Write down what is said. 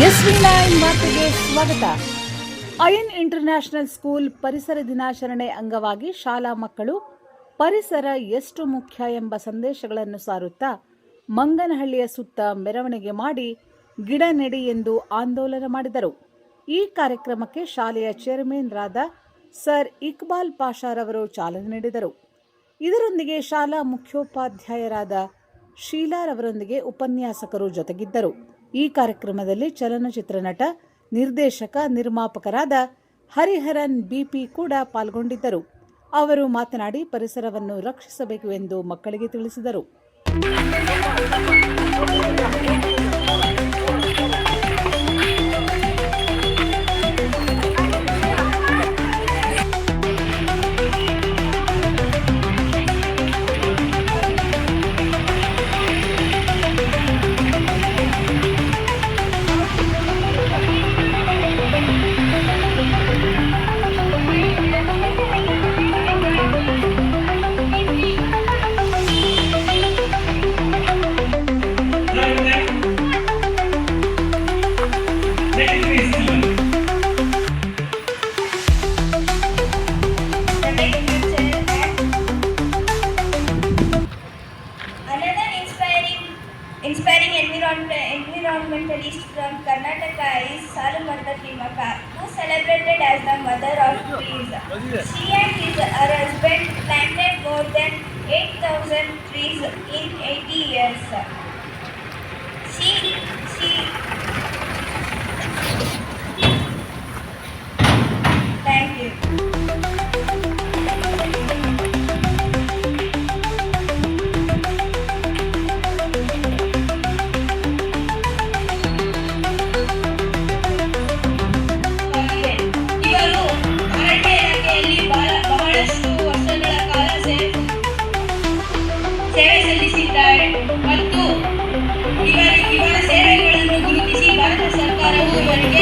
SV9 ವಾರ್ತೆಗೆ ಸ್ವಾಗತ. Iron international school ಪರಿಸರ ದಿನಾಚರಣೆ ಅಂಗವಾಗಿ ಶಾಲಾ ಮಕ್ಕಳು ಪರಿಸರ ಎಷ್ಟು ಮುಖ್ಯ ಎಂಬ ಸಂದೇಶಗಳನ್ನು ಸಾರುತ್ತಾ ಮಂಗನಹಳ್ಳಿಯ ಸುತ್ತ ಮೆರವಣಿಗೆ ಮಾಡಿ ಗಿಡ ನೆಡಿ ಎಂದು ಆಂದೋಲನ ಮಾಡಿದರು. ಈ ಕಾರ್ಯಕ್ರಮಕ್ಕೆ ಶಾಲೆಯ ಚೇರ್ಮನ್ ರಾದ ಸರ್ ಇಕ್ಬಾಲ್ ಪಾಷಾರವರು ಚಾಲನೆ ನೀಡಿದರು. ಇದರೊಂದಿಗೆ ಶಾಲಾ ಮುಖ್ಯೋಪಾಧ್ಯಾಯರಾದ ಶೀಲಾರವರೊಂದಿಗೆ ಉಪನ್ಯಾಸಕರು ಜೊತೆಗಿದ್ದರು. ಈ ಕಾರ್ಯಕ್ರಮದಲ್ಲಿ ಚಲನಚಿತ್ರ ನಟ, ನಿರ್ದೇಶಕ, ನಿರ್ಮಾಪಕರಾದ ಹರಿಹರನ್ ಬಿಪಿ ಕೂಡ ಪಾಲ್ಗೊಂಡಿದ್ದರು. ಅವರು ಮಾತನಾಡಿ ಪರಿಸರವನ್ನು ರಕ್ಷಿಸಬೇಕು ಎಂದು ಮಕ್ಕಳಿಗೆ ತಿಳಿಸಿದರು. Inspiring environmentalist from Karnataka is Salumata Timaka, who celebrated as the mother of trees. She and her husband planted more than 8,000 trees in 80 years. Thank you. ಸೇವೆ ಸಲ್ಲಿಸಿದ್ದಾರೆ ಮತ್ತು ಇವರ ಸೇವೆಗಳನ್ನು ಗುರುತಿಸಿ ಭಾರತ ಸರ್ಕಾರವು ಇವರಿಗೆ